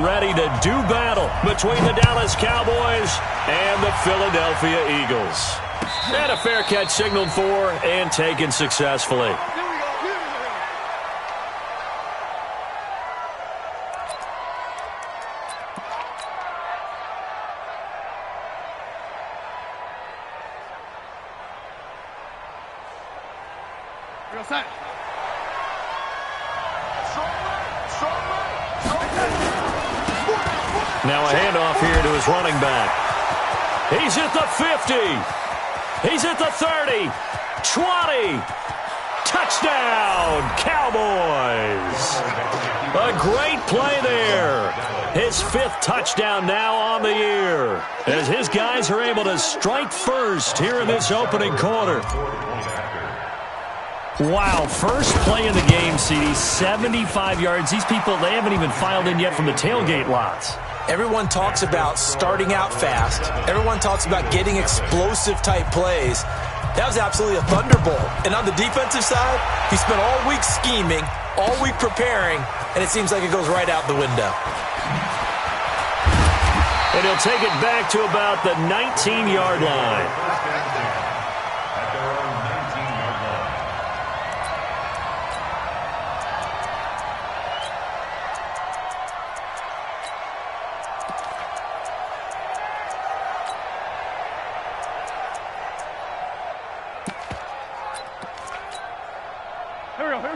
Ready to do battle between the Dallas Cowboys and the Philadelphia Eagles. And a fair catch signaled for and taken successfully. Now a handoff here to his running back. He's at the 50. He's at the 30. 20. Touchdown, Cowboys. A great play there. His 5th touchdown now on the year, as his guys are able to strike first here in this opening quarter. Wow, first play in the game, CD, 75 yards. These people, they haven't even filed in yet from the tailgate lots. Everyone talks about starting out fast. Everyone talks about getting explosive-type plays. That was absolutely a thunderbolt. And on the defensive side, he spent all week scheming, all week preparing, and it seems like it goes right out the window. And he'll take it back to about the 19-yard line.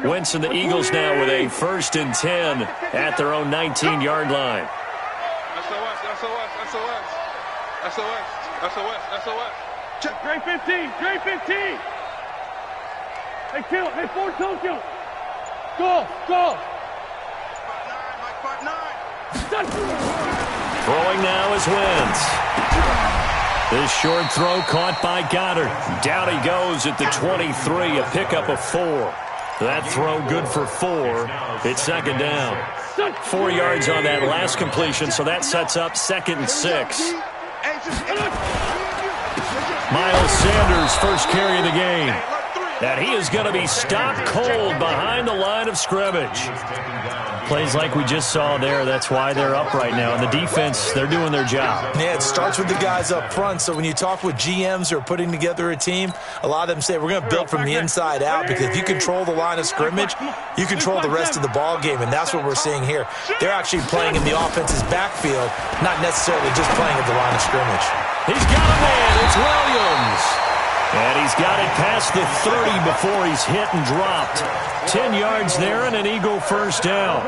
Wentz and the Eagles now with a 1st and 10 at their own 19-yard line. SOS. Check. Great 15. Hey, kill. Hey, forward Tokyo. Go. Mike 5-9. Throwing now is Wentz. This short throw caught by Goddard. Down he goes at the 23, a pickup of 4. That throw good for 4. It's 2nd down. 4 yards on that last completion, so that sets up 2nd and 6. Miles Sanders, first carry of the game. And he is going to be stopped cold behind the line of scrimmage. Plays like we just saw there, that's why they're up right now. And the defense, they're doing their job. Yeah, it starts with the guys up front. So when you talk with GMs who are putting together a team, a lot of them say we're going to build from the inside out, because if you control the line of scrimmage, you control the rest of the ball game, and that's what we're seeing here. They're actually playing in the offense's backfield, not necessarily just playing at the line of scrimmage. He's got a man. It's Williams. And he's got it past the 30 before he's hit and dropped. 10 yards there and an Eagle 1st down.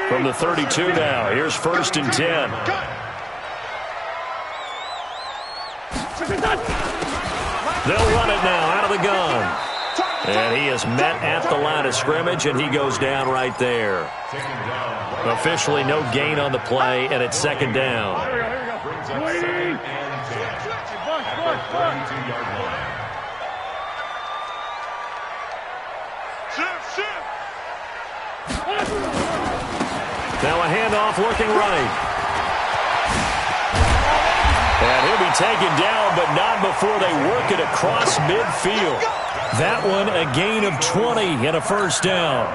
From the 32 now, here's 1st and 10. They'll run it now out of the gun. And he is met at the line of scrimmage, and he goes down right there. Officially no gain on the play, and it's 2nd down. Now a handoff looking right. And he'll be taken down, but not before they work it across midfield. That one a gain of 20 and a 1st down.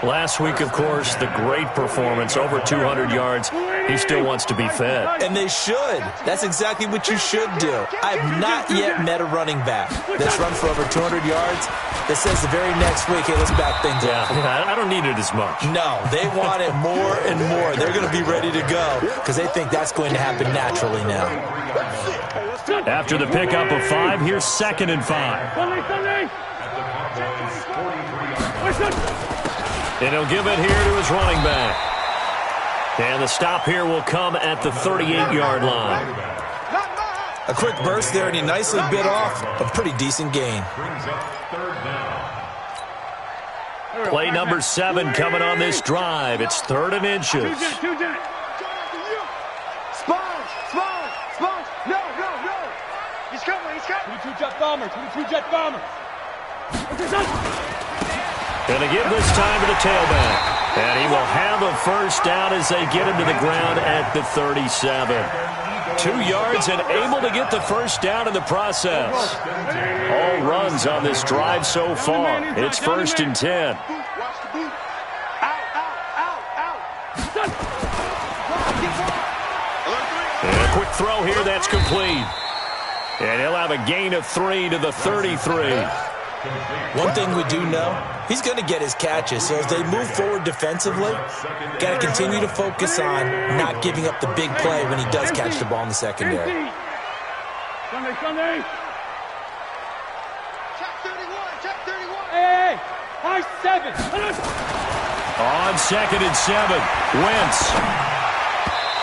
Last week, of course, the great performance, over 200 yards. He still wants to be fed. And they should. That's exactly what you should do. I have not yet met a running back that's run for over 200 yards that says the very next week, hey, let's back things up. Yeah, I don't need it as much. No, they want it more and more. They're going to be ready to go because they think that's going to happen naturally now. After the pickup of 5, here's 2nd and 5. And he'll give it here to his running back. And the stop here will come at the 38-yard line. A quick burst there, and he nicely bit off a pretty decent gain. Play number 7 coming on this drive. It's 3rd and inches. No. He's coming. 22-jet bomber. Going to give this time to the tailback. And he will have a 1st down as they get him to the ground at the 37. 2 yards and able to get the 1st down in the process. All runs on this drive so far. It's 1st and 10. quick throw here. That's complete. And he'll have a gain of 3 to the 33. One thing we do know, he's going to get his catches. So as they move forward defensively, got to continue to focus on not giving up the big play when he does catch the ball in the secondary. Sunday. Check 31. Hey, high 7. On 2nd and 7, Wentz.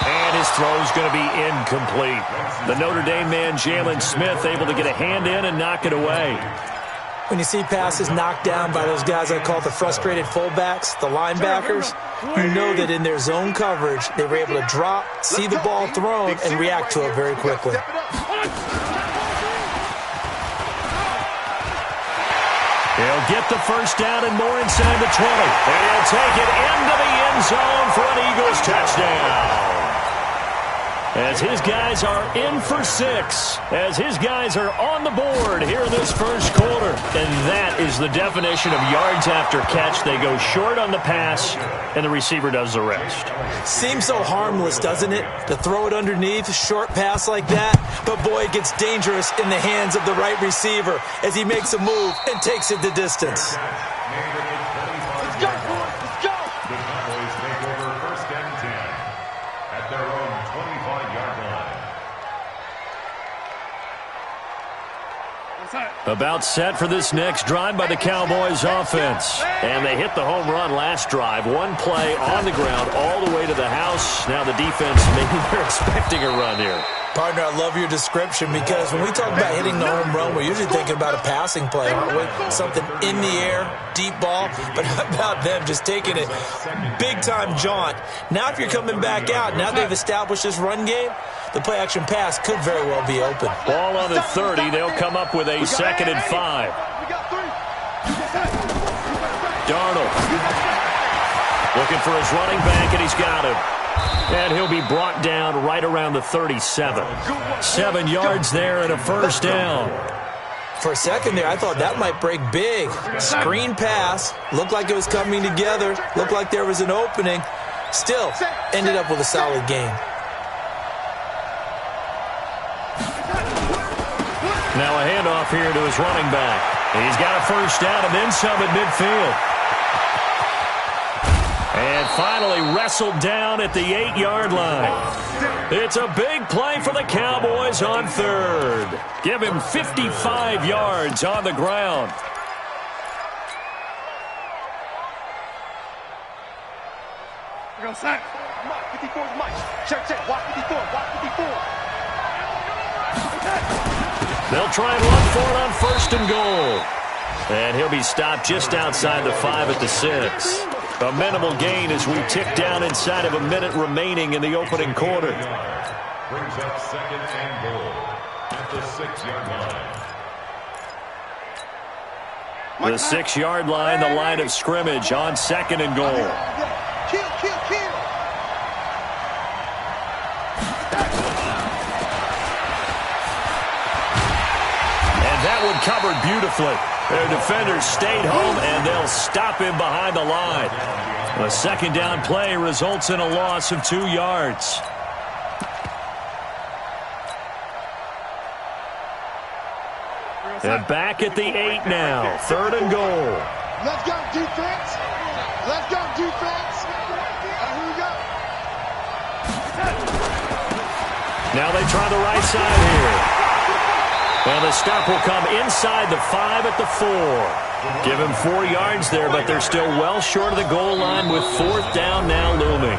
And his throw's going to be incomplete. The Notre Dame man, Jalen Smith, able to get a hand in and knock it away. When you see passes knocked down by those guys I call the frustrated fullbacks, the linebackers, you know that in their zone coverage, they were able to drop, see the ball thrown, and react to it very quickly. He'll get the first down and more inside the 20. And he'll take it into the end zone for an Eagles touchdown. As his guys are in for 6. As his guys are on the board here in this first quarter. And that is the definition of yards after catch. They go short on the pass, and the receiver does the rest. Seems so harmless, doesn't it? To throw it underneath, a short pass like that. But, boy, it gets dangerous in the hands of the right receiver as he makes a move and takes it the distance. Let's go, boys. Let's go. The Cowboys take over 1st and 10 at their own 25-yard line. About set for this next drive by the Cowboys offense. And they hit the home run last drive. One play on the ground all the way to the house. Now the defense, maybe they're expecting a run here. Partner, I love your description because when we talk about hitting the home run, we're usually thinking about a passing play, aren't we? Something in the air, deep ball. But how about them just taking it big-time jaunt? Now if you're coming back out, now they've established this run game, the play-action pass could very well be open. Ball on the 30. They'll come up with a 2nd and 5. Darnold looking for his running back, and he's got him. And he'll be brought down right around the 37. 7 yards there and a first down. For a second there, I thought that might break big. Screen pass. Looked like it was coming together. Looked like there was an opening. Still, ended up with a solid gain. Now a handoff here to his running back. He's got a first down and then some at midfield. And finally wrestled down at the 8-yard line. It's a big play for the Cowboys on 3rd. Give him 55 yards on the ground. We're going to sack. Mike, 54 is Mike. Check. Watch 54. They'll try and run for it on 1st and goal. And he'll be stopped just outside the 5 at the 6. A minimal gain as we tick down inside of a minute remaining in the opening quarter. Brings up 2nd and goal at the 6-yard line. The 6-yard line, the line of scrimmage on 2nd and goal. Kill. And that one covered beautifully. Their defenders stayed home, and they'll stop him behind the line. A 2nd down play results in a loss of 2 yards. And back at the 8 now. 3rd and goal. Let's go, defense. Here we go. Now they try the right side here. And the stop will come inside the 5 at the 4. Give him 4 yards there, but they're still well short of the goal line with 4th down now looming.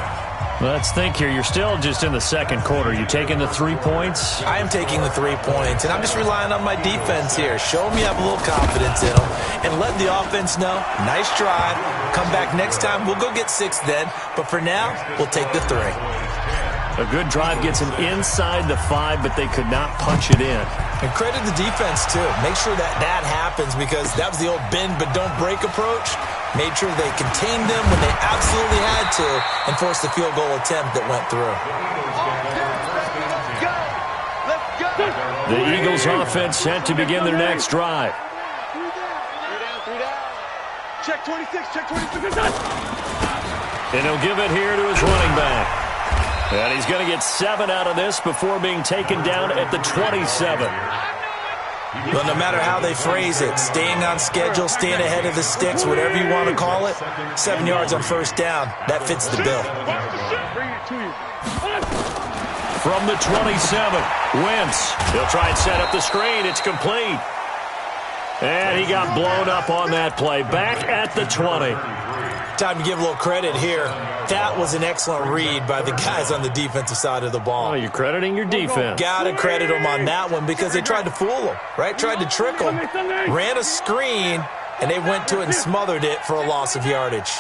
Let's think here. You're still just in the 2nd quarter. You taking the 3 points? I am taking the 3 points, and I'm just relying on my defense here. Show me I have a little confidence in them, and let the offense know, nice drive. Come back next time. We'll go get 6 then, but for now, we'll take the 3. A good drive gets them inside the 5, but they could not punch it in. And credit the defense, too. Make sure that happens because that was the old bend but don't break approach. Made sure they contained them when they absolutely had to and forced the field goal attempt that went through. The Eagles offense set to begin their next drive. 3 down. Check 26. And he'll give it here to his running back. And he's going to get 7 out of this before being taken down at the 27. Well, no matter how they phrase it, staying on schedule, staying ahead of the sticks, whatever you want to call it, 7 yards on first down, that fits the bill. From the 27, Wentz. He'll try and set up the screen. It's complete. And he got blown up on that play. Back at the 20. Time to give a little credit here. That was an excellent read by the guys on the defensive side of the ball. Oh, you're crediting your defense. Got to credit them on that one because they tried to fool them, right? Tried to trick them, ran a screen, and they went to it and smothered it for a loss of yardage.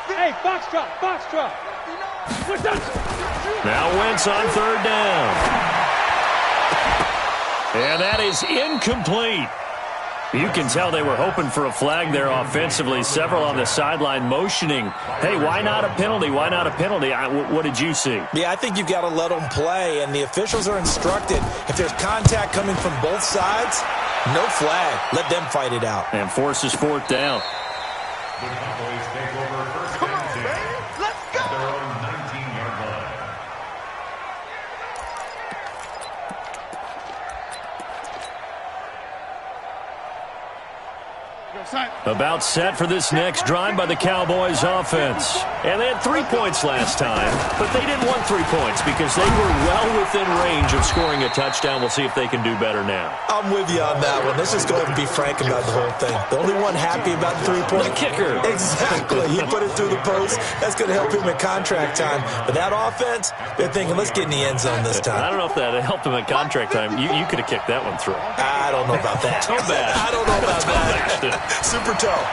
Hey, box drop, box drop. Now Wentz on third down. And that is incomplete. You can tell they were hoping for a flag there offensively. Several on the sideline motioning, hey, why not a penalty? Why not a penalty? What did you see? Yeah, I think you've got to let them play, and the officials are instructed. If there's contact coming from both sides, no flag. Let them fight it out. And forces fourth down. The Cowboys take over first and 10 at their own 19-yard line. About set for this next drive by the Cowboys offense. And they had 3 points last time, but they didn't want 3 points because they were well within range of scoring a touchdown. We'll see if they can do better now. I'm with you on that one. Let's just go ahead and be frank about the whole thing. The only one happy about the 3-point kicker. Exactly. He put it through the post. That's going to help him in contract time. But that offense, they're thinking, let's get in the end zone this time. I don't know if that helped him in contract time. You could have kicked that one through. I don't know about that. Toe bash. I don't know about that. Super toe.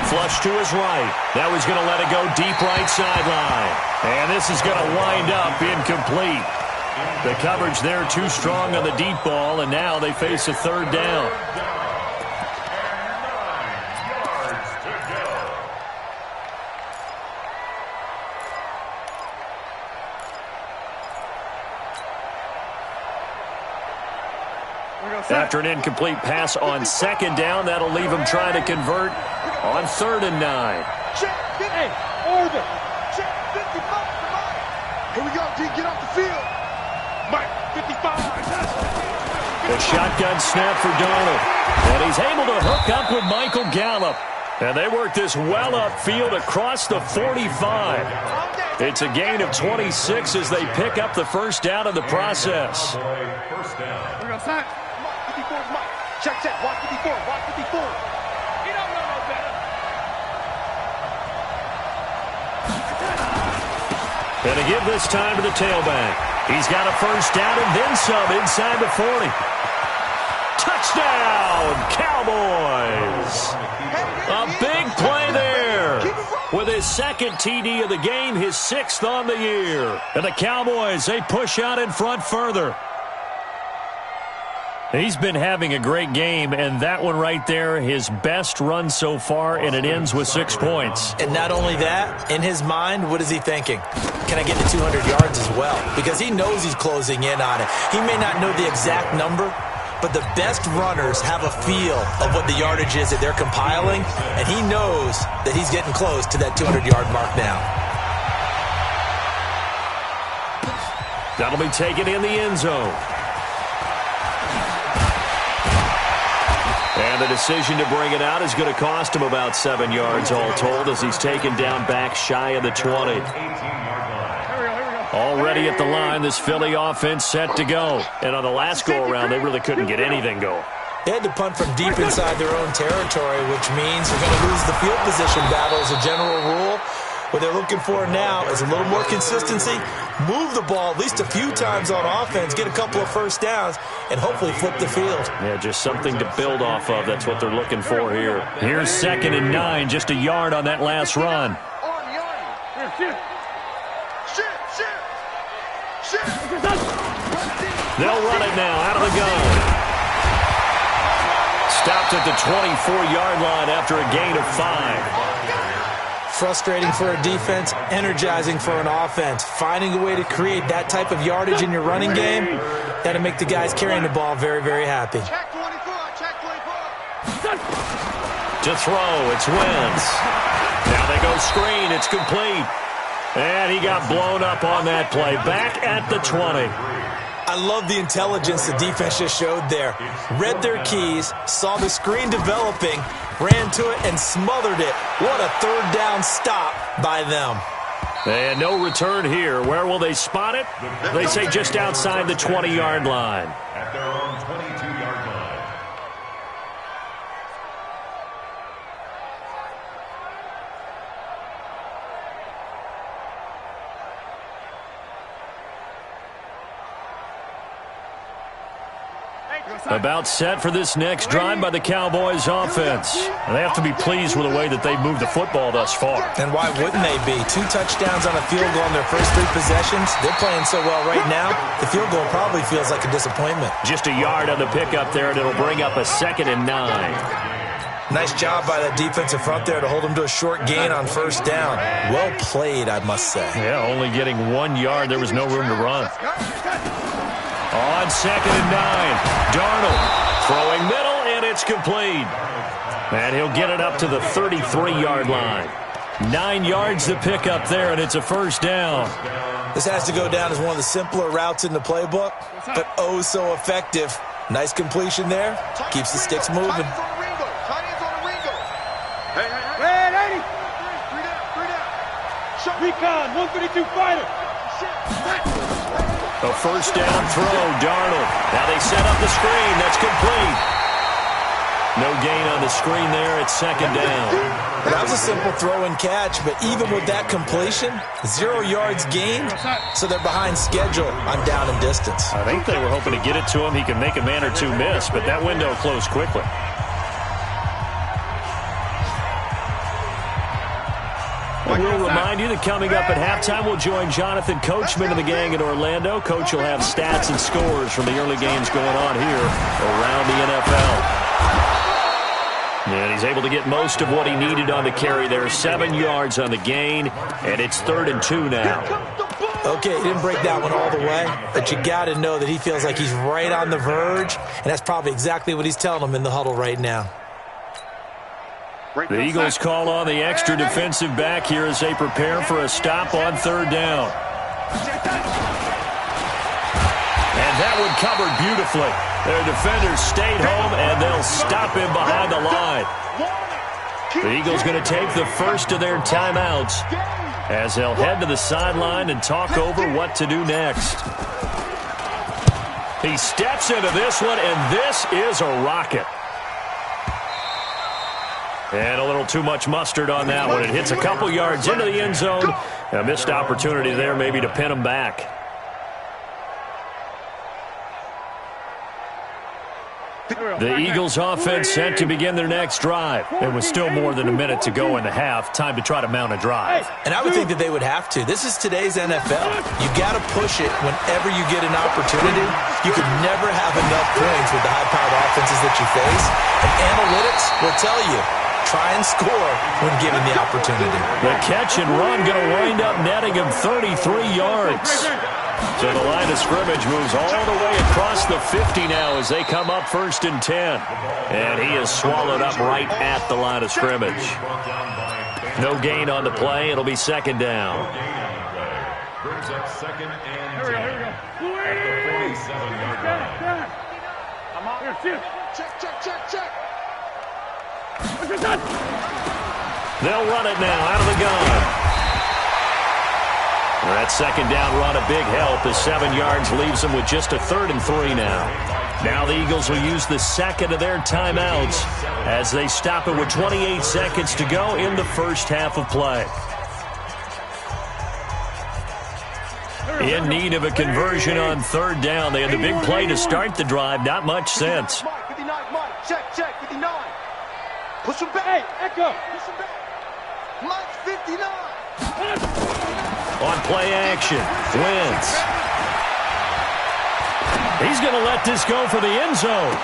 Flush to his right. Now he's going to let it go deep right sideline. And this is going to wind up incomplete. The coverage there too strong on the deep ball, and now they face a third down. After an incomplete pass on second down, that'll leave him trying to convert on 3rd and 9. Hey, order. Check 55. Here we go, D. Get off the field. Mike, 55. The shotgun snap for Darnold. And he's able to hook up with Michael Gallup. And they work this well upfield across the 45. It's a gain of 26 as they pick up the first down in the process. First down. We're going to sack. 54's Mike. Check, check. Watch 54. Watch 54. You don't know no better. Gonna give this time to the tailback. He's got a first down and then some inside the 40. Touchdown, Cowboys! A big play there. With his second TD of the game, his 6th on the year. And the Cowboys, they push out in front further. He's been having a great game, and that one right there, his best run so far, and it ends with 6 points. And not only that, in his mind, what is he thinking? Can I get to 200 yards as well? Because he knows he's closing in on it. He may not know the exact number, but the best runners have a feel of what the yardage is that they're compiling, and he knows that he's getting close to that 200-yard mark now. That'll be taken in the end zone. And the decision to bring it out is going to cost him about 7 yards all told as he's taken down back shy of the 20. Already at the line, this Philly offense set to go. And on the last go-around, they really couldn't get anything going. They had to punt from deep inside their own territory, which means they're going to lose the field position battle as a general rule. What they're looking for now is a little more consistency, move the ball at least a few times on offense, get a couple of first downs, and hopefully flip the field. Yeah, just something to build off of. That's what they're looking for here. Here's 2nd and 9, just a yard on that last run. They'll run it now out of the gun. Stopped at the 24-yard line after a gain of 5. Frustrating for a defense, energizing for an offense. Finding a way to create that type of yardage in your running game, that'll make the guys carrying the ball very, very happy. Check 24, check 24. To throw, it's Wentz. Now they go screen, it's complete. And he got blown up on that play. Back at the 20. I love the intelligence the defense just showed there. Read their keys, saw the screen developing, ran to it, and smothered it. What a third down stop by them. And no return here. Where will they spot it? They say just outside the 20-yard line. At their own 22-yard line. About set for this next drive by the Cowboys offense. And they have to be pleased with the way that they've moved the football thus far. And why wouldn't they be? 2 touchdowns on a field goal in their first 3 possessions. They're playing so well right now, the field goal probably feels like a disappointment. Just a yard on the pickup there, and it'll bring up a 2nd and 9. Nice job by that defensive front there to hold them to a short gain on first down. Well played, I must say. Yeah, only getting 1 yard. There was no room to run. On 2nd and 9, Darnold throwing middle, and it's complete. And he'll get it up to the 33-yard line. 9 yards to pick up there, and it's a first down. This has to go down as one of the simpler routes in the playbook, but oh so effective. Nice completion there. Keeps the sticks moving. Recon, 152 fighter. A first down throw, Darnold. Now they set up the screen. That's complete. No gain on the screen there. It's 2nd down. Well, that was a simple throw and catch, but even with that completion, 0 yards gained, so they're behind schedule on down and distance. I think they were hoping to get it to him. He could make a man or two miss, but that window closed quickly. We'll remind you that coming up at halftime, we'll join Jonathan Coachman and the gang in Orlando. Coach will have stats and scores from the early games going on here around the NFL. And he's able to get most of what he needed on the carry there. 7 yards on the gain, and it's 3rd and 2 now. Okay, he didn't break that one all the way, but you got to know that he feels like he's right on the verge, and that's probably exactly what he's telling them in the huddle right now. The Eagles call on the extra defensive back here as they prepare for a stop on 3rd down. And that one covered beautifully. Their defenders stayed home, and they'll stop him behind the line. The Eagles going to take the first of their timeouts as they'll head to the sideline and talk over what to do next. He steps into this one, and this is a rocket. And a little too much mustard on that one. It hits a couple yards into the end zone. A missed opportunity there maybe to pin him back. The Eagles offense set to begin their next drive. There was still more than a minute to go in the half. Time to try to mount a drive. And I would think that they would have to. This is today's NFL. You got to push it whenever you get an opportunity. You could never have enough points with the high-powered offenses that you face. And analytics will tell you, try and score when given the opportunity. The catch and run going to wind up netting him 33 yards. So the line of scrimmage moves all the way across the 50 now as they come up 1st and 10. And he is swallowed up right at the line of scrimmage. No gain on the play. It'll be 2nd down. Brings up 2nd and 10 at the 47-yard line. I'm out here. Check. They'll run it now out of the gun. That 2nd down run a big help as 7 yards leaves them with just a 3rd and 3 now. Now the Eagles will use the 2nd of their timeouts as they stop it with 28 seconds to go in the first half of play. In need of a conversion on 3rd down. They had the big play to start the drive. Not much sense. Check, 59. Push him back. Hey, Echo. Push him back. Mike's 59. On play action, Wentz. He's going to let this go for the end zone.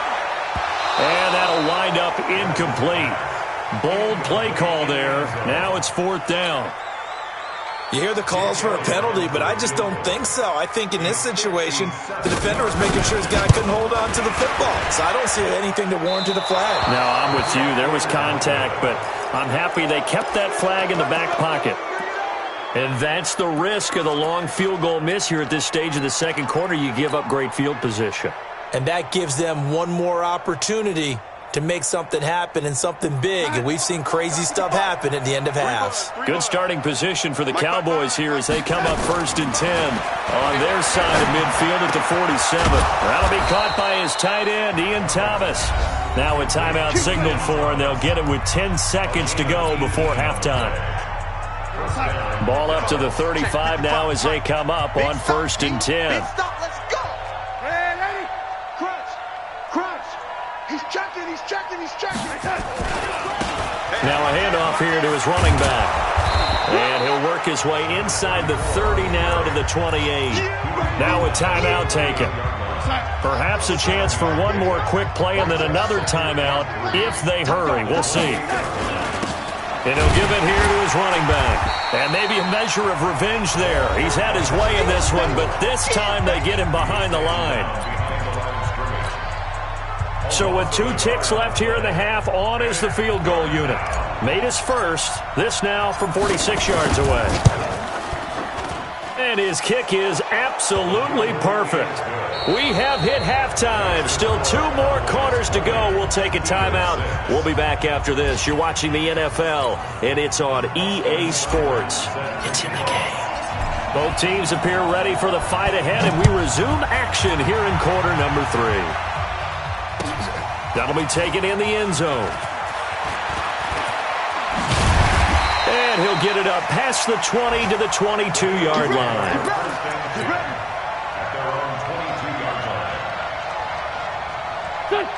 And that'll wind up incomplete. Bold play call there. Now it's 4th down. You hear the calls for a penalty, but I just don't think so. I think in this situation, the defender was making sure his guy couldn't hold on to the football. So I don't see anything to warrant a flag. No, I'm with you. There was contact, but I'm happy they kept that flag in the back pocket. And that's the risk of the long field goal miss here at this stage of the second quarter. You give up great field position. And that gives them one more opportunity to make something happen and something big. And we've seen crazy stuff happen at the end of halves. Good starting position for the Cowboys here as they come up 1st and 10 on their side of midfield at the 47. That'll be caught by his tight end, Ian Thomas. Now a timeout signaled for, and they'll get it with 10 seconds to go before halftime. Ball up to the 35 now as they come up on 1st and 10. Let's go. Hey, ready? Crunch. He's checking. Now a handoff here to his running back. And he'll work his way inside the 30 now to the 28. Now a timeout taken. Perhaps a chance for one more quick play and then another timeout if they hurry. We'll see. And he'll give it here to his running back. And maybe a measure of revenge there. He's had his way in this one, but this time they get him behind the line. So with 2 ticks left here in the half, on is the field goal unit. Made his first. This now from 46 yards away. And his kick is absolutely perfect. We have hit halftime. Still 2 more quarters to go. We'll take a timeout. We'll be back after this. You're watching the NFL, and it's on EA Sports. It's in the game. Both teams appear ready for the fight ahead, and we resume action here in quarter number 3. That'll be taken in the end zone. And he'll get it up past the 20 to the 22-yard line.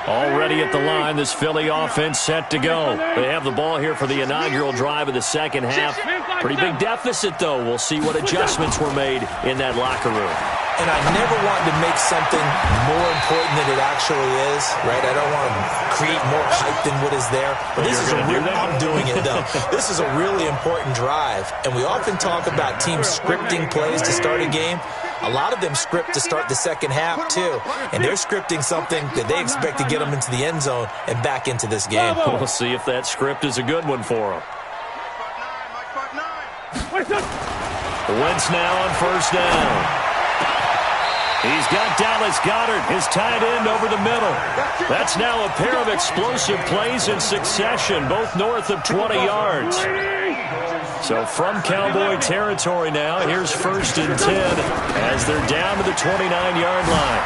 Already at the line, this Philly offense set to go. They have the ball here for the inaugural drive of the second half. Pretty big deficit, though. We'll see what adjustments were made in that locker room. And I never wanted to make something more important than it actually is, right? I don't want to create more hype than what is there. But this is I'm doing it, though. This is a really important drive. And we often talk about teams scripting plays to start a game. A lot of them script to start the second half, too. And they're scripting something that they expect to get them into the end zone and back into this game. We'll see if that script is a good one for them. Wentz now on 1st down. He's got Dallas Goedert, his tight end, over the middle. That's now a pair of explosive plays in succession, both north of 20 yards. So from Cowboy territory now, here's 1st and 10 as they're down to the 29-yard line.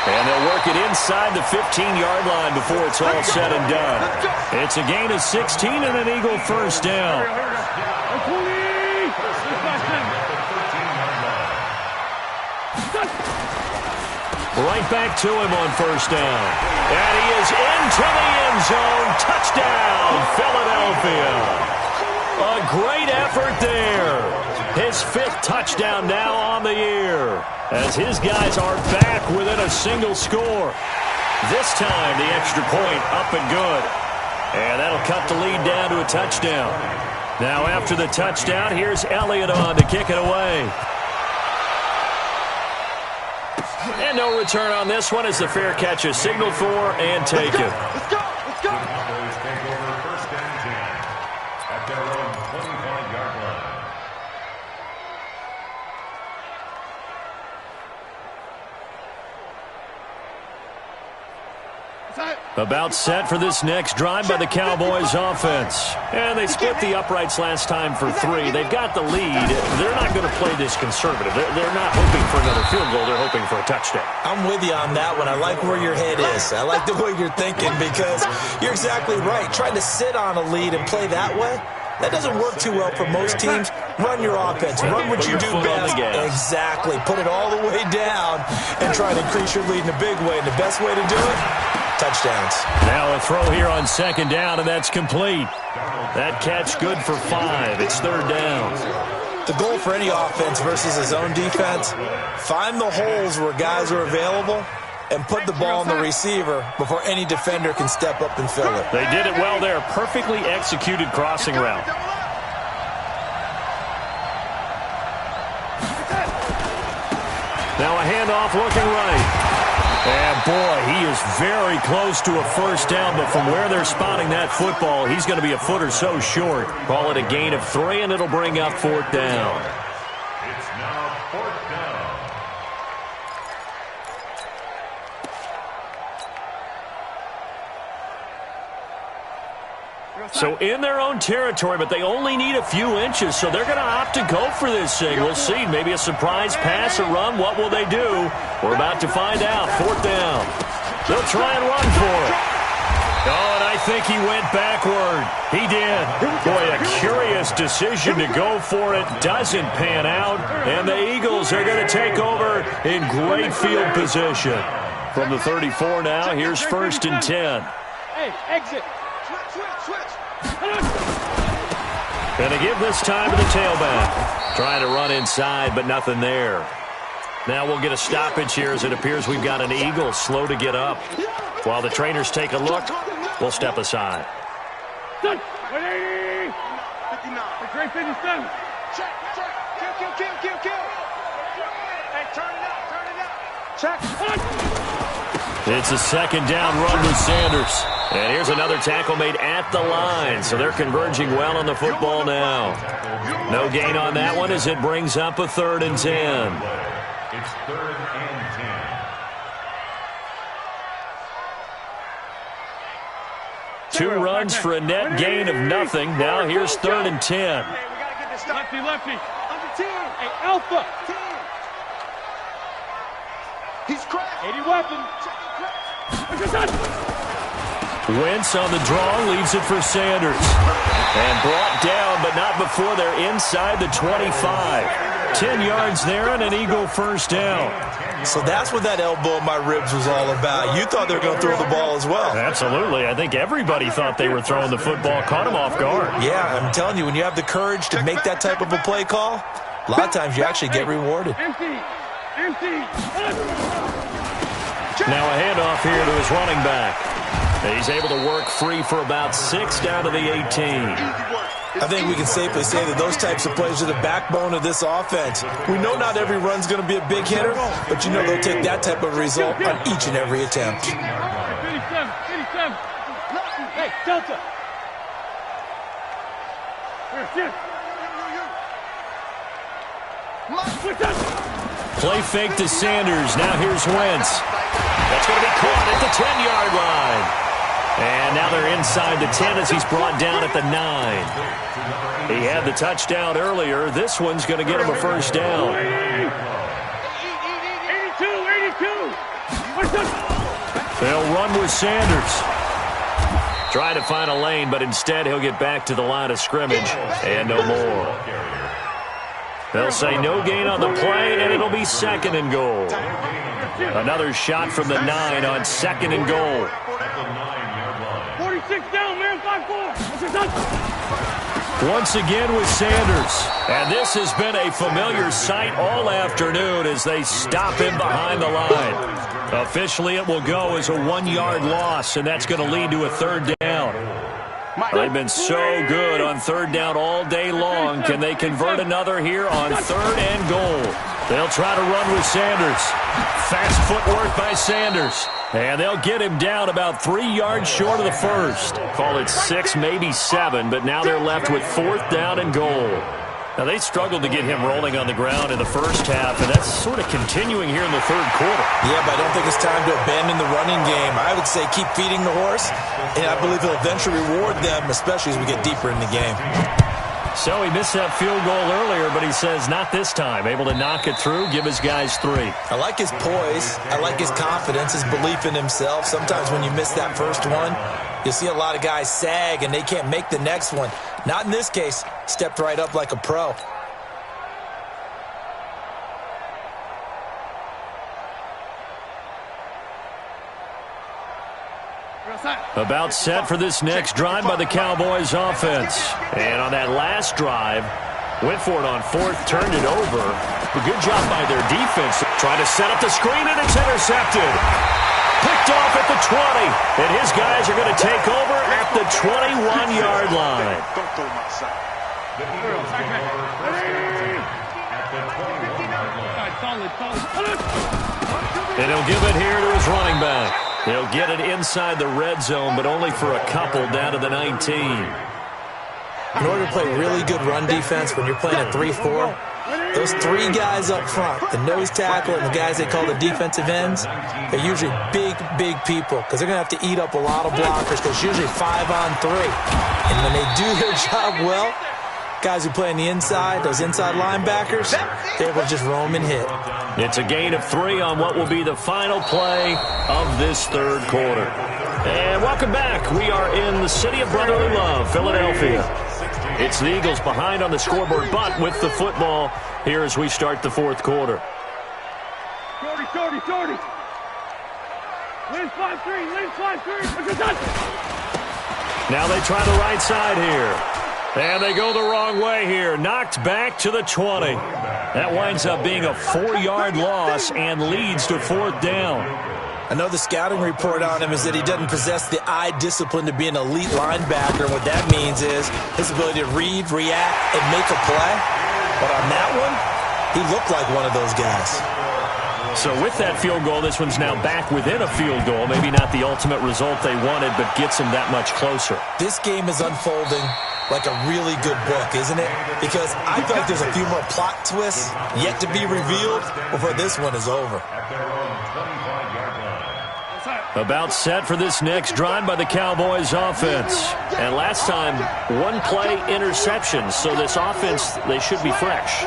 And they'll work it inside the 15-yard line before it's all said and done. It's a gain of 16 and an Eagle 1st down. Right back to him on 1st down. And he is into the end zone. Touchdown, Philadelphia. A great effort there. His 5th touchdown now on the year as his guys are back within a single score. This time, the extra point up and good. And that'll cut the lead down to a touchdown. Now after the touchdown, here's Elliott on to kick it away. And no return on this one as the fair catch is signaled for and taken. Let's go. Cowboys take over 1st and 10 at their own 25-yard line. About set for this next drive by the Cowboys offense. And they split the uprights last time for 3. They've got the lead. They're not going to play this conservative. They're not hoping for another field goal. They're hoping for a touchdown. I'm with you on that one. I like where your head is. I like the way you're thinking because you're exactly right. Trying to sit on a lead and play that way, that doesn't work too well for most teams. Run your offense. Run what you do best. Exactly. Put it all the way down and try to increase your lead in a big way. And the best way to do it, touchdowns. Now a throw here on 2nd down, and that's complete. That catch good for 5. It's 3rd down. The goal for any offense versus a zone defense, find the holes where guys are available and put the ball on the receiver before any defender can step up and fill it. They did it well there. Perfectly executed crossing route. Now a handoff looking right. And, boy, he is very close to a first down, but from where they're spotting that football, he's going to be a foot or so short. Call it a gain of 3, and it'll bring up 4th down. It's now 4th down. So in their own territory, but they only need a few inches, so they're going to opt to go for this thing. We'll see. Maybe a surprise pass or run. What will they do? We're about to find out. 4th down. They'll try and run for it. Oh, and I think he went backward. He did. Boy, a curious decision to go for it. Doesn't pan out. And the Eagles are going to take over in great field position. From the 34 now, here's 1st and 10. Hey, exit. Switch. Going to give this time to the tailback. Trying to run inside, but nothing there. Now we'll get a stoppage here as it appears we've got an Eagle slow to get up. While the trainers take a look, we'll step aside. 180. 59. 357. Check. Kill. Hey, turn it out. Check. It's a 2nd down run with Sanders. And here's another tackle made at the line. So they're converging well on the football now. No gain on that one as it brings up a 3rd and 10. It's 3rd and 10. 2 runs for a net gain of nothing. Now here's 3rd and 10. Hey, we got to get this stuff. Lefty. Under 10. Hey, Alpha. 10. He's cracked. 80 weapon. Wentz on the draw, leaves it for Sanders. And brought down, but not before they're inside the 25. 10 yards there and an Eagle 1st down. So that's what that elbow in my ribs was all about. You thought they were going to throw the ball as well. Absolutely. I think everybody thought they were throwing the football, caught him off guard. Yeah, I'm telling you, when you have the courage to make that type of a play call, a lot of times you actually get rewarded. Empty. Now a handoff here to his running back. He's able to work free for about 6 down to the 18. I think we can safely say that those types of plays are the backbone of this offense. We know not every run's going to be a big hitter, but you know they'll take that type of result on each and every attempt. 87. Hey, Delta. Play fake to Sanders. Now here's Wentz. That's going to be caught at the 10-yard line. And now they're inside the 10 as he's brought down at the 9. He had the touchdown earlier. This one's going to get him a 1st down. 82. They'll run with Sanders. Try to find a lane, but instead he'll get back to the line of scrimmage and no more. They'll say no gain on the play, and it'll be 2nd and goal. Another shot from the 9 on 2nd and goal. 46 down, man, 5-4. Once again with Sanders. And this has been a familiar sight all afternoon as they stop him behind the line. Officially, it will go as a 1-yard loss, and that's going to lead to a 3rd down. They've been so good on 3rd down all day long. Can they convert another here on 3rd and goal? They'll try to run with Sanders. Fast footwork by Sanders. And they'll get him down about 3 yards short of the 1st. Call it 6, maybe 7, but now they're left with 4th down and goal. Now, they struggled to get him rolling on the ground in the first half, and that's sort of continuing here in the 3rd quarter. Yeah, but I don't think it's time to abandon the running game. I would say keep feeding the horse, and I believe he'll eventually reward them, especially as we get deeper in the game. So he missed that field goal earlier, but he says not this time. Able to knock it through, give his guys 3. I like his poise. I like his confidence, his belief in himself. Sometimes when you miss that first one, you see a lot of guys sag and they can't make the next one. Not in this case. Stepped right up like a pro. About set for this next drive by the Cowboys offense. And on that last drive, went for it on 4th, turned it over. A good job by their defense. Trying to set up the screen, and it's intercepted. Picked off at the 20. And his guys are going to take over at the 21-yard line. The Eagles take over first and 10 at the 21-yard line. Solid. And he'll give it here to his running back. He'll get it inside the red zone, but only for a couple down to the 19. In order to play really good run defense when you're playing a 3-4, those three guys up front, the nose tackle and the guys they call the defensive ends, they're usually big, big people because they're going to have to eat up a lot of blockers because it's usually 5-on-3. And when they do their job well, guys who play on the inside, those inside linebackers, they're able to just roam and hit. It's a gain of 3 on what will be the final play of this third quarter. And welcome back. We are in the city of brotherly love, Philadelphia. It's the Eagles behind on the scoreboard, but with the football here as we start the fourth quarter. 40. Lean 5-3. Now they try the right side here. And they go the wrong way here. Knocked back to the 20. That winds up being a 4-yard loss and leads to fourth down. I know the scouting report on him is that he doesn't possess the eye discipline to be an elite linebacker. And what that means is his ability to read, react, and make a play. But on that one, he looked like one of those guys. So with that field goal, this one's now back within a field goal. Maybe not the ultimate result they wanted, but gets him that much closer. This game is unfolding like a really good book, isn't it? Because I feel like there's a few more plot twists yet to be revealed before this one is over. About set for this next drive by the Cowboys offense. And last time, one play interception. So this offense, they should be fresh.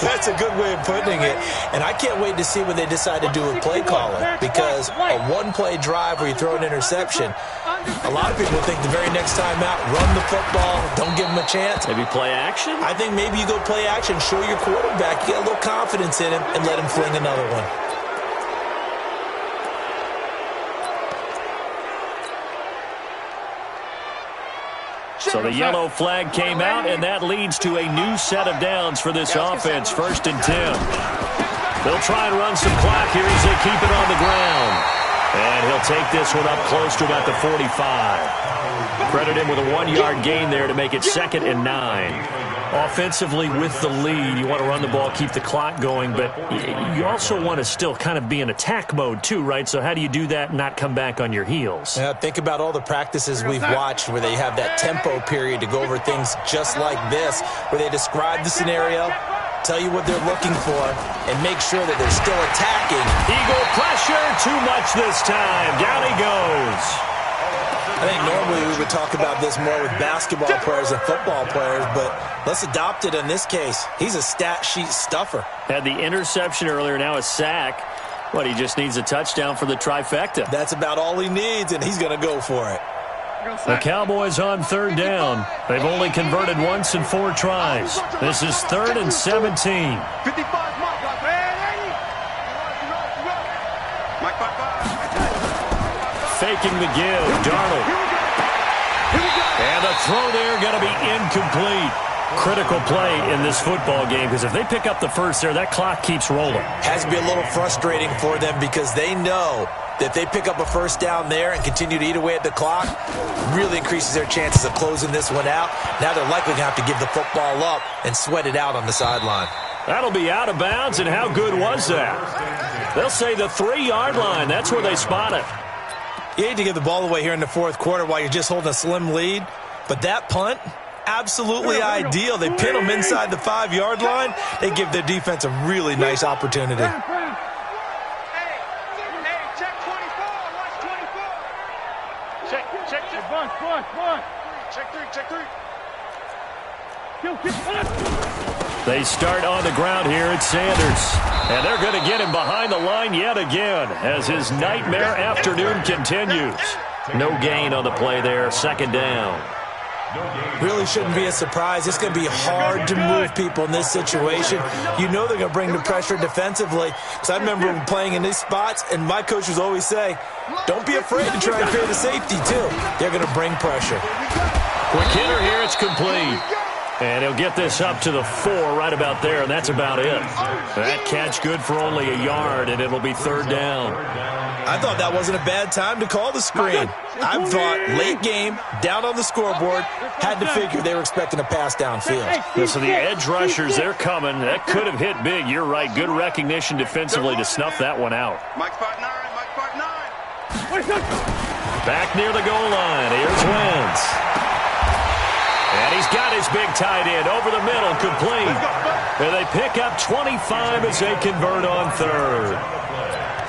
That's a good way of putting it. And I can't wait to see what they decide to do with play calling. Because a one-play drive where you throw an interception, a lot of people think the very next time out, run the football, don't give them a chance. Maybe play action? I think maybe you go play action, show your quarterback, you get a little confidence in him, and let him fling another one. So the yellow flag came out, and that leads to a new set of downs for this offense. 1st and 10. They'll try and run some clock here as they keep it on the ground. And he'll take this one up close to about the 45. Credit him with a 1-yard gain there to make it 2nd and 9. Offensively with the lead, you want to run the ball, keep the clock going, but you also want to still kind of be in attack mode too, right? So how do you do that and not come back on your heels? Yeah, think about all the practices we've watched where they have that tempo period to go over things just like this, where they describe the scenario, tell you what they're looking for, and make sure that they're still attacking. Eagle pressure, too much this time. Down he goes. I think normally we would talk about this more with basketball players and football players, but let's adopt it in this case. He's a stat sheet stuffer. Had the interception earlier, now a sack. What, he just needs a touchdown for the trifecta. That's about all he needs, and he's going to go for it. The Cowboys on 3rd down. They've only converted once in 4 tries. This is 3rd and 17. 55 Faking the give, Darnold. And the throw there going to be incomplete. Critical play in this football game because if they pick up the first there, that clock keeps rolling. Has to be a little frustrating for them because they know that if they pick up a first down there and continue to eat away at the clock, really increases their chances of closing this one out. Now they're likely going to have to give the football up and sweat it out on the sideline. That'll be out of bounds, and how good was that? They'll say the 3-yard line. That's where they spot it. You hate to give the ball away here in the fourth quarter while you're just holding a slim lead, but that punt, absolutely ideal. They pin them inside the 5-yard line. They give their defense a really nice opportunity. Hey, check 24. Watch 24. Check. Bunch. Check 3. They start on the ground here at Sanders. And they're going to get him behind the line yet again as his nightmare afternoon continues. No gain on the play there. 2nd down. Really shouldn't be a surprise. It's going to be hard to move people in this situation. You know they're going to bring the pressure defensively. Because I remember playing in these spots, and my coaches always say, don't be afraid to try and create a safety, too. They're going to bring pressure. Quick hitter here. It's complete. And he'll get this up to the 4 right about there, and that's about it. That catch good for only a yard, and it'll be 3rd down. I thought that wasn't a bad time to call the screen. I thought late game, down on the scoreboard, had to figure they were expecting a pass downfield. So the edge rushers, they're coming. That could have hit big. You're right. Good recognition defensively to snuff that one out. Mike spot 9, Mike spot 9. Back near the goal line. Here's Wentz. And he's got his big tight end over the middle, complete. And they pick up 25 as they convert on 3rd.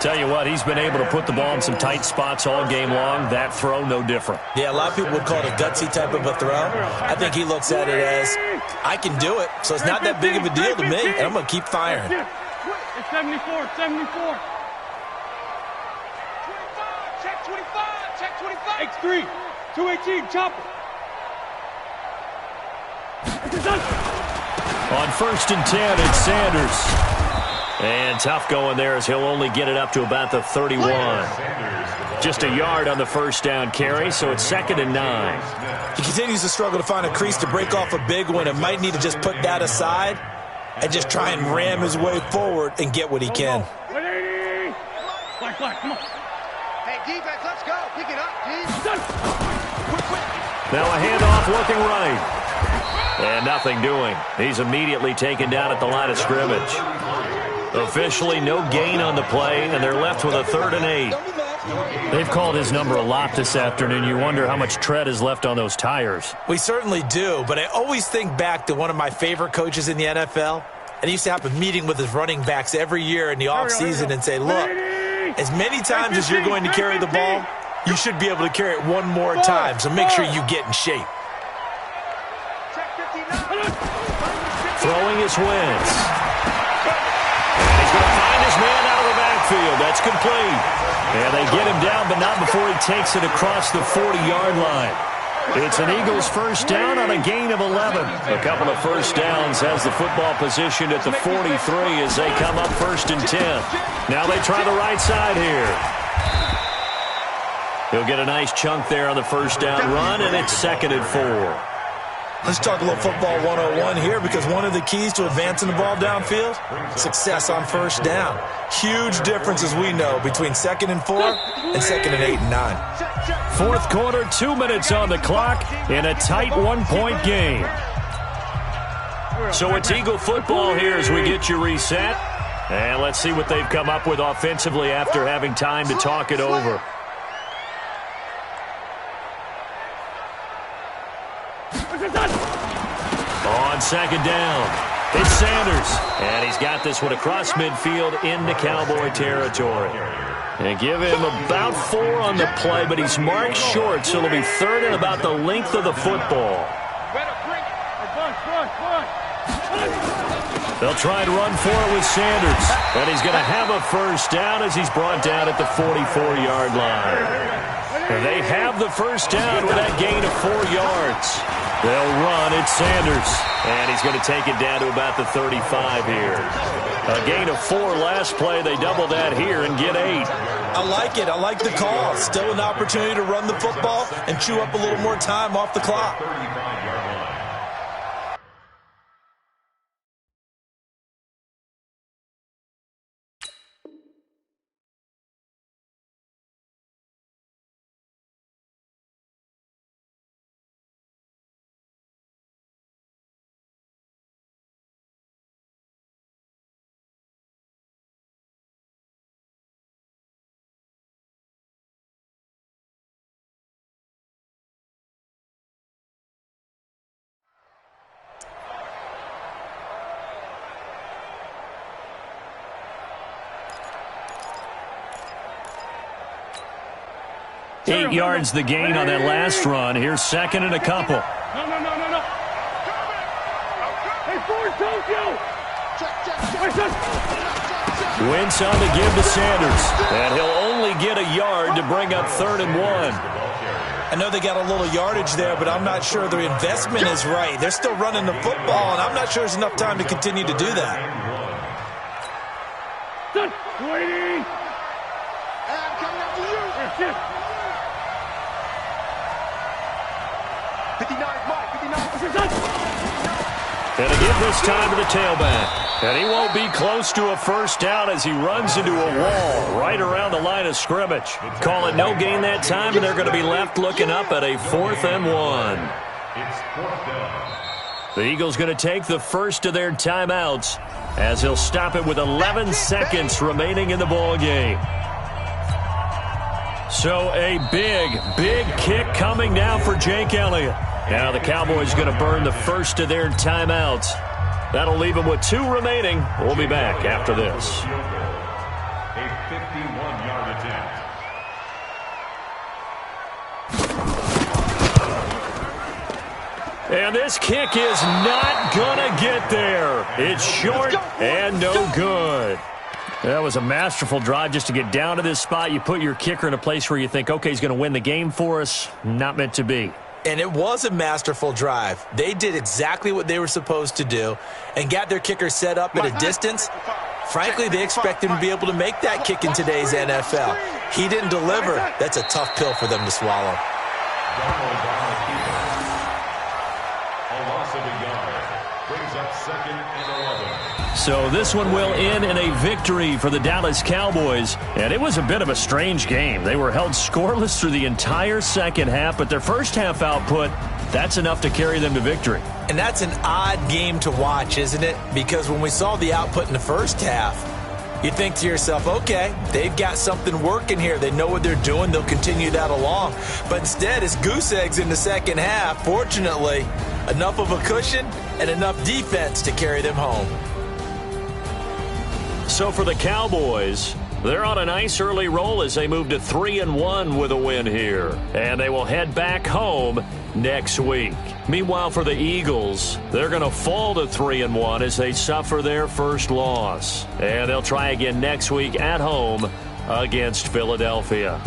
Tell you what, he's been able to put the ball in some tight spots all game long. That throw, no different. Yeah, a lot of people would call it a gutsy type of a throw. I think he looks at it as, I can do it, so it's not that big of a deal to me, and I'm going to keep firing. It's 74, 74. 25, check 25, check 25. X3, 218, chopper. On 1st and 10, it's Sanders. And tough going there as he'll only get it up to about the 31. Just a yard on the 1st down carry, so it's 2nd and 9. He continues to struggle to find a crease to break off a big one and might need to just put that aside and just try and ram his way forward and get what he can. Black, come on. Hey, defense, let's go. Pick it up, team. Quick. Now a handoff looking right. And nothing doing. He's immediately taken down at the line of scrimmage. Officially no gain on the play, and they're left with a 3rd and 8. They've called his number a lot this afternoon. You wonder how much tread is left on those tires. We certainly do, but I always think back to one of my favorite coaches in the NFL. And he used to have a meeting with his running backs every year in the offseason and say, look, as many times as you're going to carry the ball, you should be able to carry it one more time, so make sure you get in shape. Throwing his Wentz. And he's going to find his man out of the backfield. That's complete. And they get him down, but not before he takes it across the 40-yard line. It's an Eagles 1st down on a gain of 11. A couple of 1st downs has the football positioned at the 43 as they come up 1st and 10. Now they try the right side here. He'll get a nice chunk there on the 1st down run, and it's 2nd and 4. Let's talk a little football 101 here, because one of the keys to advancing the ball downfield, success on 1st down. Huge difference, as we know, between 2nd and 4 and 2nd and 8 and 9. 4th quarter, 2 minutes on the clock in a tight 1-point game. So it's Eagle football here as we get you reset. And let's see what they've come up with offensively after having time to talk it over. On 2nd down, it's Sanders. And he's got this one across midfield into Cowboy territory. And give him about 4 on the play, but he's marked short, so it'll be 3rd and about the length of the football. They'll try and run for it with Sanders. And he's going to have a 1st down as he's brought down at the 44-yard line. And they have the 1st down with that gain of 4 yards. They'll run. It's Sanders. And he's going to take it down to about the 35 here. A gain of 4 last play. They double that here and get 8. I like it. I like the call. Still an opportunity to run the football and chew up a little more time off the clock. Eight yards the gain on that last run. Here's 2nd and a couple. No. Hey, forward, Tokyo! Wentz on the give to Sanders. And he'll only get a yard to bring up 3rd and 1. I know they got a little yardage there, but I'm not sure the investment is right. They're still running the football, and I'm not sure there's enough time to continue to do that. Waiting! I'm coming after you! 59, Mike, 59. And a give this time to the tailback. And he won't be close to a first down as he runs into a wall right around the line of scrimmage. Call it no gain that time, and they're going to be left looking up at a 4th and 1. It's 4th down. The Eagles going to take the first of their timeouts as he'll stop it with 11 seconds remaining in the ball game. So a big kick coming now for Jake Elliott. Now the Cowboys going to burn the first of their timeouts. That'll leave them with 2 remaining. We'll be back after this. A 51-yard attempt. And this kick is not going to get there. It's short and no good. That was a masterful drive just to get down to this spot. You put your kicker in a place where you think, okay, he's going to win the game for us. Not meant to be. And it was a masterful drive. They did exactly what they were supposed to do and got their kicker set up at a distance. Frankly, they expect him to be able to make that kick in today's NFL. He didn't deliver. That's a tough pill for them to swallow. A loss of a yard brings up 2nd and 11. So this one will end in a victory for the Dallas Cowboys. And it was a bit of a strange game. They were held scoreless through the entire second half, but their first half output, that's enough to carry them to victory. And that's an odd game to watch, isn't it? Because when we saw the output in the first half, you think to yourself, okay, they've got something working here. They know what they're doing. They'll continue that along. But instead, it's goose eggs in the second half. Fortunately, enough of a cushion and enough defense to carry them home. So for the Cowboys, they're on a nice early roll as they move to 3-1 with a win here. And they will head back home next week. Meanwhile, for the Eagles, they're going to fall to 3-1 as they suffer their first loss. And they'll try again next week at home against Philadelphia.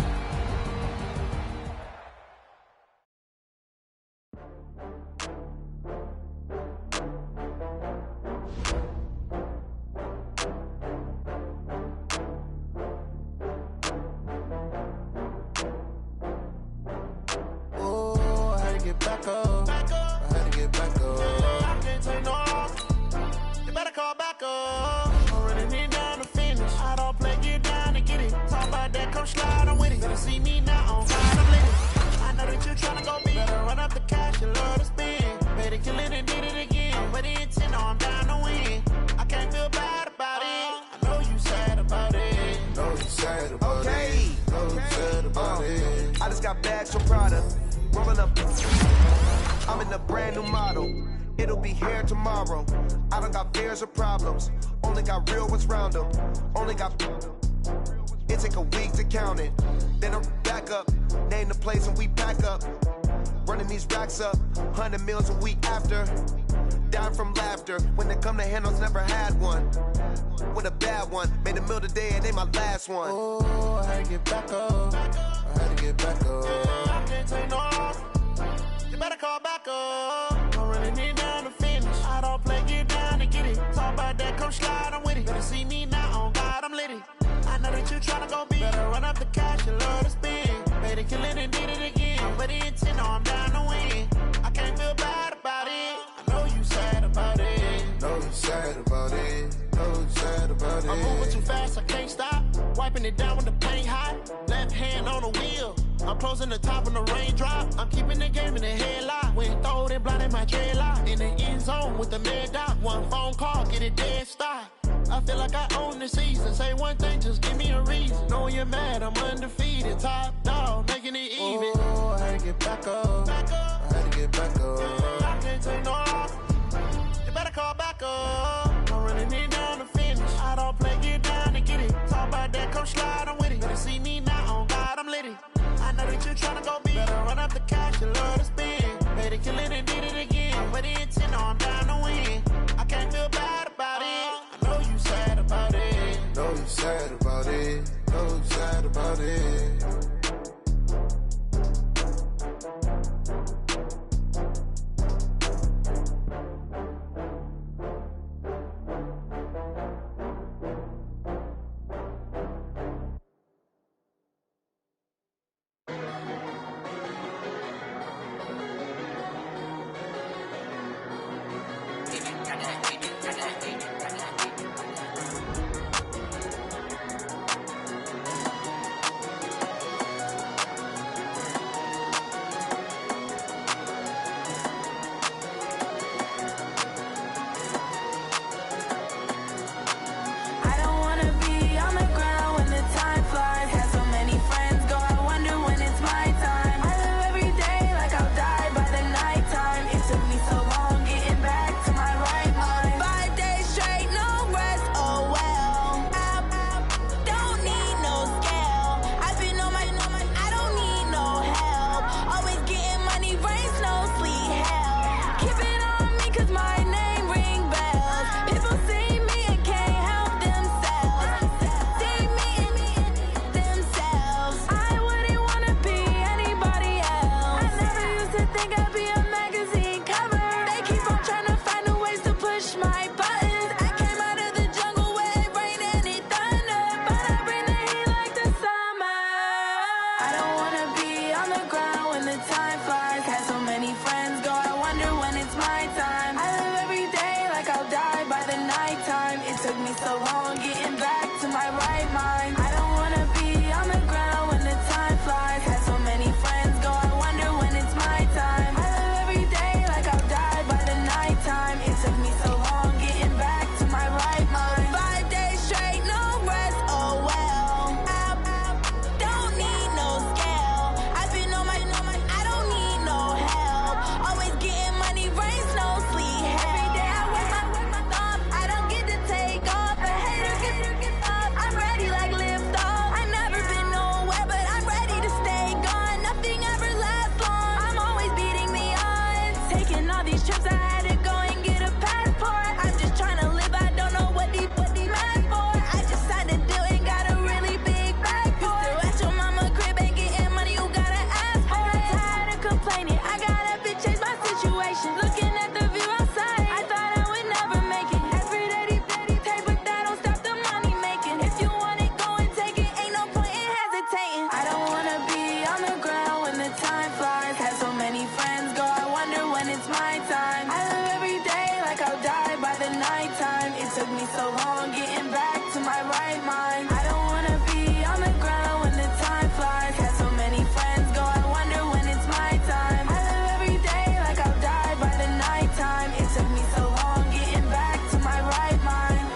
me so long getting back to my right mind. I don't wanna be on the ground when the time flies. Had so many friends go, I wonder when it's my time. I live every day like I'll die by the nighttime. It took me so long getting back to my right mind.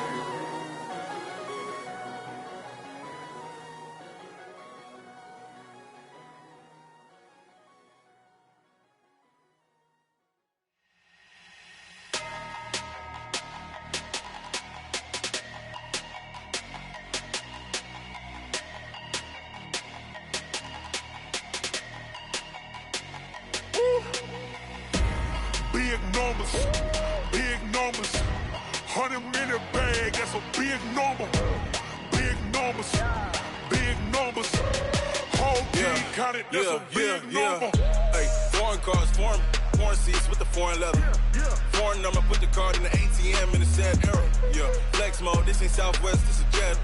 Big numbers, big numbers. 100-minute bag, that's a big number. Big numbers, big numbers. Whole team counted, that's a big number. Hey, foreign cars, foreign seats with the foreign leather. Foreign number, put the card in the ATM in the sad era. Yeah, flex mode, this ain't Southwest, this is Jet.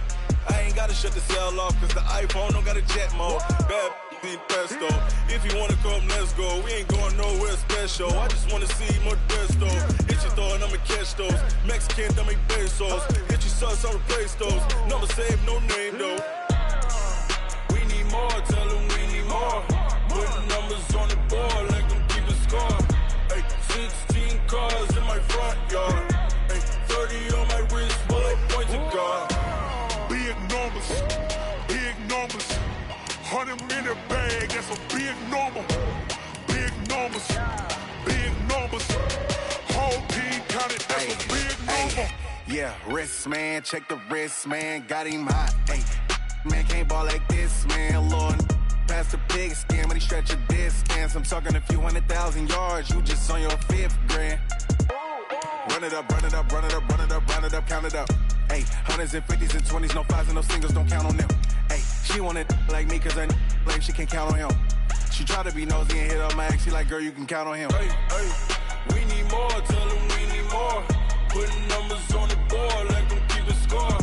I ain't gotta shut the cell off, cause the iPhone don't got a jet mode. Bad need pesto. If you wanna come, let's go. We ain't going nowhere special. I just wanna see more Modesto. Hit your throw and I'ma catch those. Mexican, dummy pesos. Hit your sauce, I'll replace those. Number save, no name though. We need more, tell them we need more. Putting numbers on the board like them keeping score. Hey, 16 cars in my front yard. Hey, 30 on my wrist, while I point to God. Big numbers, big numbers. 100-minute bag, that's a big number. Big numbers, big numbers. Whole team counted, that's a big number. Yeah, wrist man, check the wrist man, got him hot. Hey, man can't ball like this, man. Lord, past the big skin, but he stretch a distance. I'm talking a few 100,000 yards, you just on your 5th grand. Run it up, run it up, run it up, run it up, run it up, count it up. Hey, 100s and 50s and 20s, no 5s and no singles, don't count on them. Hey, she want it like me, cause her like she can't count on him. She try to be nosy and hit up my ex, she like, girl, you can count on him. Hey, hey, we need more, tell them we need more. Putting numbers on the board like them keeping score.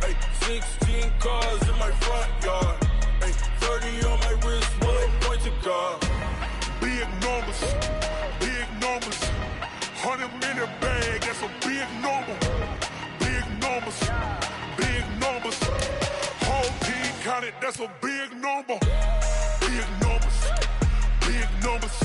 Hey, 16 cars in my front yard. Hey, 30 on my wrist, while I point to God. big numbers, big numbers. 100-minute bag, that's a big number. Big numbers, big numbers. Whole team counted, that's a big number. Big numbers, big numbers.